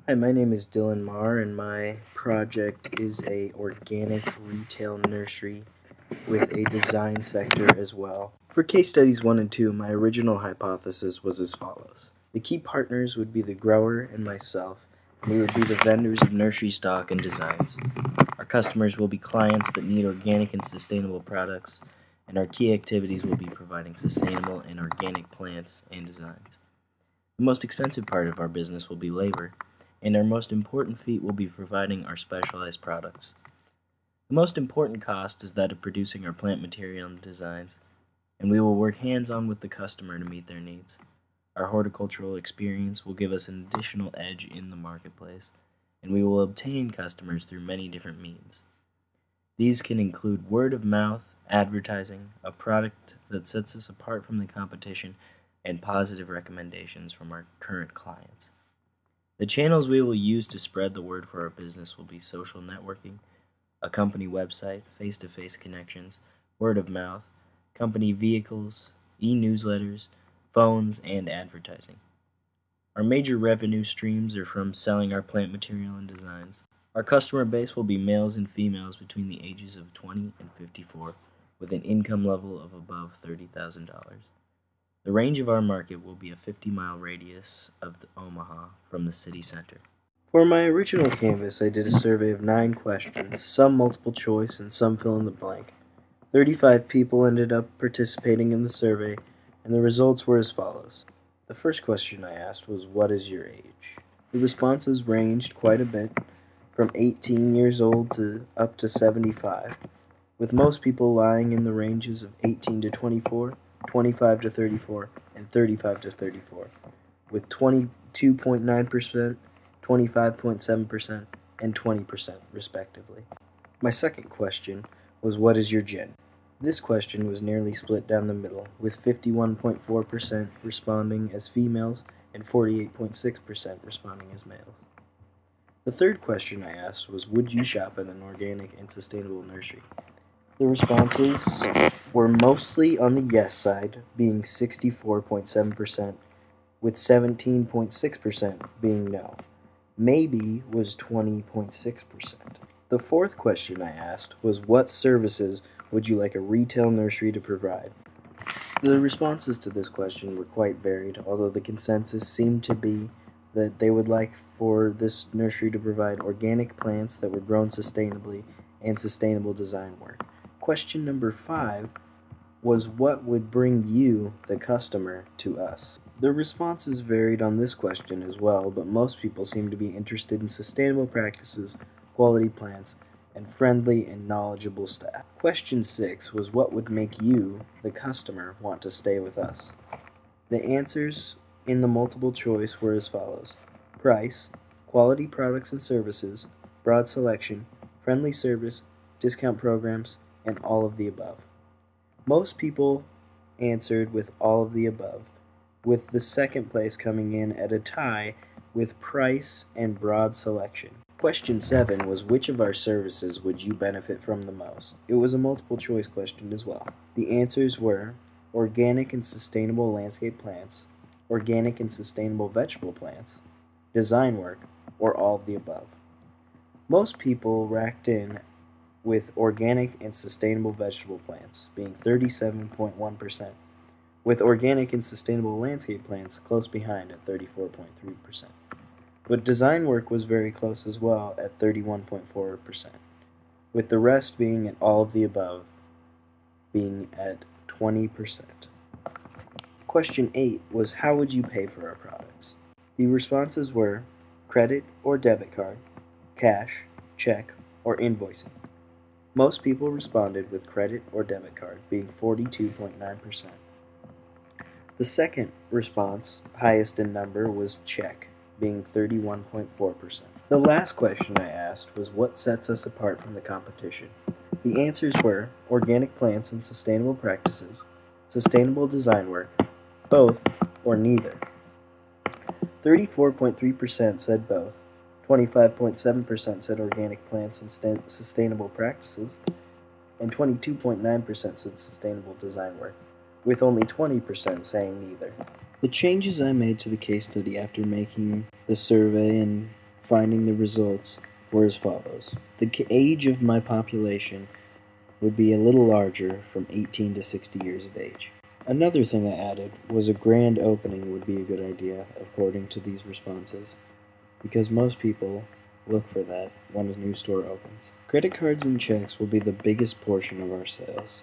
Hi, my name is Dylan Marr, and my project is a organic retail nursery with a design sector as well. For case studies 1 and 2, my original hypothesis was as follows. The key partners would be the grower and myself, and we would be the vendors of nursery stock and designs. Our customers will be clients that need organic and sustainable products, and our key activities will be providing sustainable and organic plants and designs. The most expensive part of our business will be labor, and our most important feat will be providing our specialized products. The most important cost is that of producing our plant material and designs, and we will work hands-on with the customer to meet their needs. Our horticultural experience will give us an additional edge in the marketplace, and we will obtain customers through many different means. These can include word of mouth, advertising, a product that sets us apart from the competition, and positive recommendations from our current clients. The channels we will use to spread the word for our business will be social networking, a company website, face-to-face connections, word of mouth, company vehicles, e-newsletters, phones, and advertising. Our major revenue streams are from selling our plant material and designs. Our customer base will be males and females between the ages of 20 and 54 with an income level of above $30,000. The range of our market will be a 50-mile radius of Omaha from the city center. For my original canvas, I did a survey of 9 questions, some multiple choice and some fill in the blank. 35 people ended up participating in the survey, and the results were as follows. The first question I asked was, what is your age? The responses ranged quite a bit, from 18 years old to up to 75, with most people lying in the ranges of 18 to 24, 25 to 34, and 35 to 34, with 22.9%, 25.7%, and 20% respectively. My second question was, what is your gen? This question was nearly split down the middle, with 51.4% responding as females and 48.6% responding as males. The third question I asked was, would you shop at an organic and sustainable nursery? The responses were mostly on the yes side, being 64.7%, with 17.6% being no. Maybe was 20.6%. The fourth question I asked was, what services would you like a retail nursery to provide? The responses to this question were quite varied, although the consensus seemed to be that they would like for this nursery to provide organic plants that were grown sustainably and sustainable design work. Question number 5 was, what would bring you, the customer, to us? The responses varied on this question as well, but most people seem to be interested in sustainable practices, quality plants, and friendly and knowledgeable staff. Question 6 was, what would make you, the customer, want to stay with us? The answers in the multiple choice were as follows: price, quality products and services, broad selection, friendly service, discount programs, and all of the above. Most people answered with all of the above, with the second place coming in at a tie with price and broad selection. Question 7 was, which of our services would you benefit from the most? It was a multiple choice question as well. The answers were organic and sustainable landscape plants, organic and sustainable vegetable plants, design work, or all of the above. Most people racked in with organic and sustainable vegetable plants, being 37.1%, with organic and sustainable landscape plants close behind at 34.3%. But design work was very close as well at 31.4%, with the rest being at all of the above, being at 20%. Question 8 was, how would you pay for our products? The responses were credit or debit card, cash, check, or invoicing. Most people responded with credit or debit card, being 42.9%. The second response, highest in number, was check, being 31.4%. The last question I asked was, what sets us apart from the competition? The answers were organic plants and sustainable practices, sustainable design work, both, or neither. 34.3% said both, 25.7% said organic plants and sustainable practices, and 22.9% said sustainable design work, with only 20% saying neither. The changes I made to the case study after making the survey and finding the results were as follows. The age of my population would be a little larger, from 18 to 60 years of age. Another thing I added was a grand opening would be a good idea, according to these responses, because most people look for that when a new store opens. Credit cards and checks will be the biggest portion of our sales.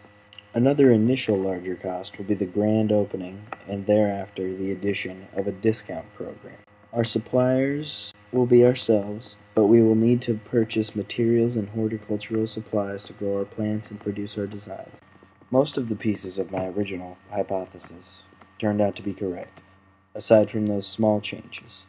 Another initial larger cost will be the grand opening and thereafter the addition of a discount program. Our suppliers will be ourselves, but we will need to purchase materials and horticultural supplies to grow our plants and produce our designs. Most of the pieces of my original hypothesis turned out to be correct, aside from those small changes.